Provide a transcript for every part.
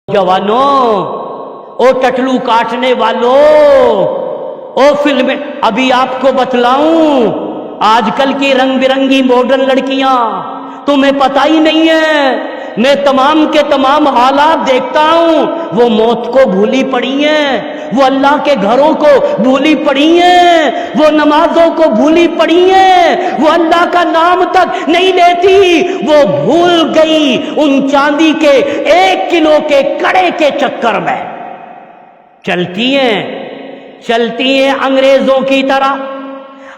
जवानों, ओ टटलू काटने वालों, ओ फिल्म, अभी आपको बतलाऊं, आजकल की रंग बिरंगी मॉडर्न लड़कियां, तुम्हें पता ही नहीं है, मैं तमाम के तमाम हालात देखता हूं, वो मौत को भूली पड़ी हैं, वो अल्लाह के घरों को भूली पड़ी हैं, वो नमाजों को भूली पड़ी हैं, वो अल्लाह का नाम तक नहीं लेती, वो भूल गई उन चांदी के 1 किलो के कड़े के चक्कर में चलती हैं अंग्रेजों की तरह,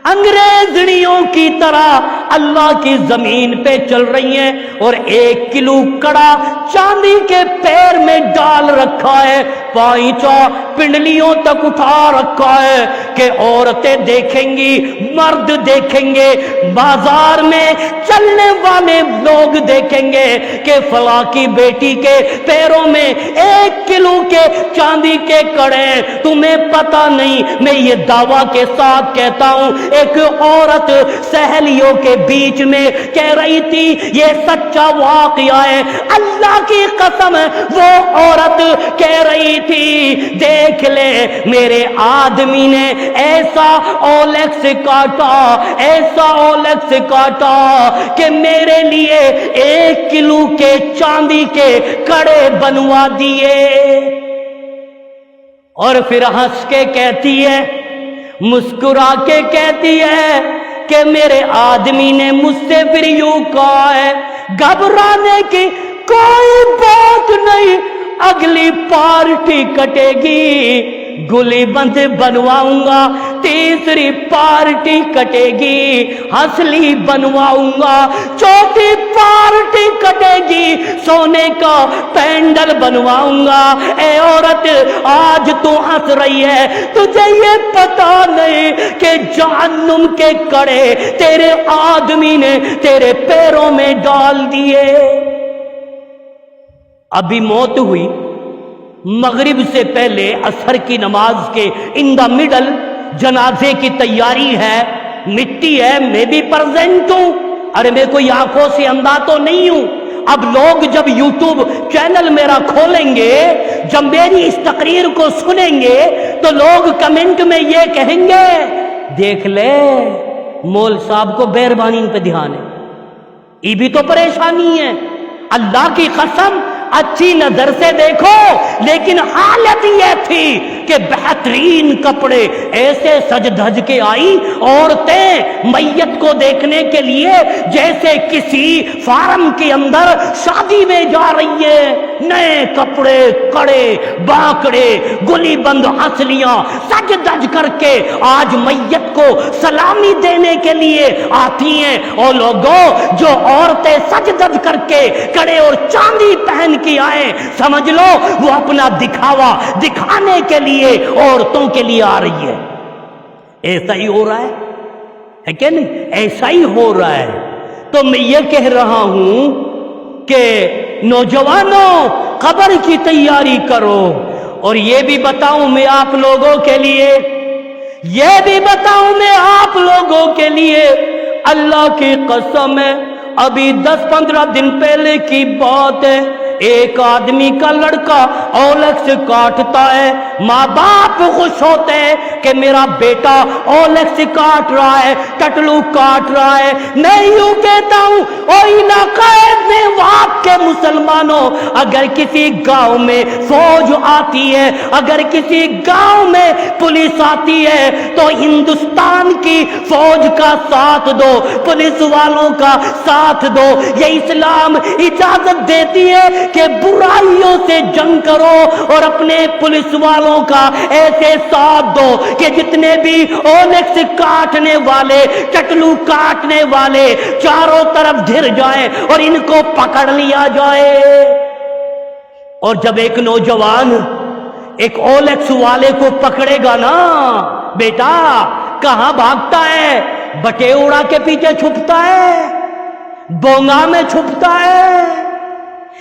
अंग्रेजनियों की तरह अल्लाह की जमीन पे चल रही हैं और 1 किलो कड़ा चांदी के पैर में डाल रखा है, पांचों पिंडलियों तक उठा रखा है कि औरतें देखेंगी, मर्द देखेंगे, बाजार में चलने वाले लोग देखेंगे कि फला की बेटी के पैरों में 1 किलो के चांदी के कड़े। तुम्हें पता नहीं, मैं ये दावा के साथ कहता हूं, एक औरत सहेलियों के बीच में कह रही थी, ये सच्चा वाकया है, अल्लाह की कसम, वो औरत कह रही थी, देख ले मेरे आदमी ने ऐसा ओलेक्स काटा, ऐसा ओलेक्स काटा कि मेरे लिए 1 किलो के चांदी के कड़े बनवा दिए। और फिर हंस के कहती है, मुस्कुरा के कहती है कि मेरे आदमी ने मुझसे फिर यूं कहा है, घबराने की कोई बात नहीं, अगली पार्टी कटेगी, गुली बंद बनवाऊंगा, तीसरी पार्टी कटेगी, हंसली बनवाऊंगा, चौथी पार्टी कटेगी, सोने का पैंडल बनवाऊंगा। ए औरत, आज तू हंस रही है, तुझे ये पता नहीं कि जहन्नुम के कड़े तेरे आदमी ने तेरे पैरों में डाल दिए। अभी मौत हुई, मगरिब से पहले असर की नमाज के इन द मिडल जनाजे की तैयारी है, मिट्टी है, मैं भी प्रेजेंट हूं, अरे मैं कोई आंखों से अंधा तो नहीं हूं। अब लोग जब यूट्यूब चैनल मेरा खोलेंगे, जब मेरी इस तकरीर को सुनेंगे, तो लोग कमेंट में ये कहेंगे, देख ले मौल साहब को बेरबानी पे ध्यान है, ये भी तो परेशानी है। अल्लाह की कसम, अच्छी नजर से देखो, लेकिन हालत यह थी कि बेहतरीन कपड़े ऐसे सज धज के आई औरतें मैयत को देखने के लिए, जैसे किसी फार्म के अंदर शादी में जा रही है। नए कपड़े, कड़े बाकड़े, गुली बंद हंसलियां सज धज करके आज मैयत को सलामी देने के लिए आती हैं। और लोगों, जो औरतें सज धज करके कड़े और चांदी पहन के आए, समझ लो वो अपना दिखावा दिखाने के लिए औरतों के लिए आ रही है। ऐसा ही हो रहा है क्या नहीं? ऐसा ही हो रहा है। तो मैं ये कह रहा हूं कि नौजवानों, कब्र की तैयारी करो। और ये भी बताऊं मैं आप लोगों के लिए, ये भी बताऊं मैं आप लोगों के लिए, अल्लाह की कसम है, अभी 10-15 दिन पहले की बात है, एक आदमी का लड़का ओलेक्स काटता है, माँ बाप खुश होते हैं कि मेरा बेटा ओलेक्स काट रहा है, टटलू काट रहा है। मैं यूं कहता हूं, ओ इलाके में वहां के मुसलमानों, अगर किसी गांव में फौज आती है, अगर किसी गांव में पुलिस आती है, तो हिंदुस्तान की फौज का साथ दो, पुलिस वालों का साथ दो। ये इस्लाम इजाजत देती है कि बुराइयों से जंग करो और अपने पुलिस वालों का ऐसे साथ दो कि जितने भी ओलेक्स काटने वाले, टटलू काटने वाले चारों तरफ घिर जाएं और इनको पकड़ लिया जाए। और जब एक नौजवान एक ओलेक्स वाले को पकड़ेगा ना, बेटा कहां भागता है? बटेउड़ा के पीछे छुपता है, बोंगा में छुपता है,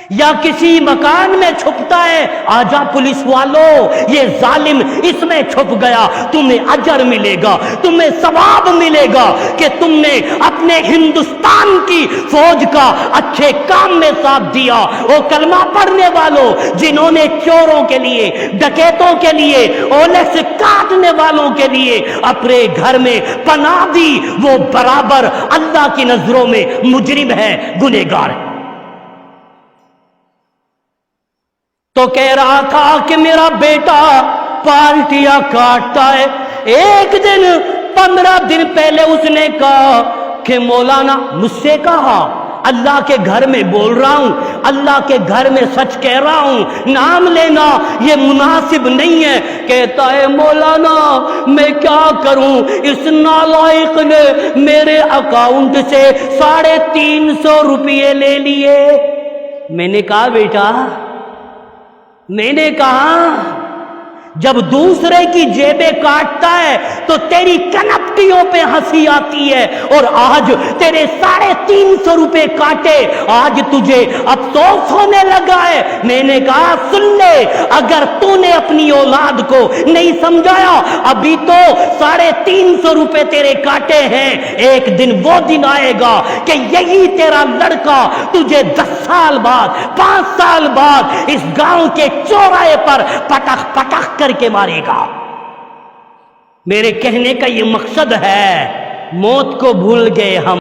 یا کسی مکان میں چھپتا ہے، آجا پولیس والوں یہ ظالم اس میں چھپ گیا، تمہیں اجر ملے گا، تمہیں ثواب ملے گا کہ تم نے اپنے ہندوستان کی فوج کا اچھے کام میں ساتھ دیا۔ او کلمہ پڑھنے والوں جنہوں نے چوروں کے لیے، ڈکیتوں کے لیے، اولکس کاٹنے والوں کے لیے اپنے گھر میں پناہ دی، وہ برابر اللہ کی نظروں میں مجرم ہے، گنہگار ہے۔ تو کہہ رہا تھا کہ میرا بیٹا پالٹیاں کاٹتا ہے۔ ایک دن 15 دن پہلے اس نے کہا کہ مولانا، مجھ سے کہا اللہ کے گھر میں بول رہا ہوں، اللہ کے گھر میں سچ کہہ رہا ہوں، نام لینا یہ مناسب نہیں ہے۔ کہتا ہے مولانا میں کیا کروں، اس نالائق نے میرے اکاؤنٹ سے 350 روپے لے لیے۔ میں نے کہا بیٹا، میں نے کہا جب دوسرے کی جیبیں کاٹتا ہے تو تیری کنپٹیوں پہ ہنسی آتی ہے، اور آج تیرے 350 روپے کاٹے، آج تجھے افسوس ہونے لگا ہے۔ میں نے کہا سن لے، اگر تو نے اپنی اولاد کو نہیں سمجھایا، ابھی تو 350 روپے تیرے کاٹے ہیں، ایک دن وہ دن آئے گا کہ یہی تیرا لڑکا تجھے 10 سال بعد، 5 سال بعد اس گاؤں کے چوراہے پر پٹخ پٹخ کر کے مارے گا۔ میرے کہنے کا یہ مقصد ہے، موت کو بھول گئے ہم۔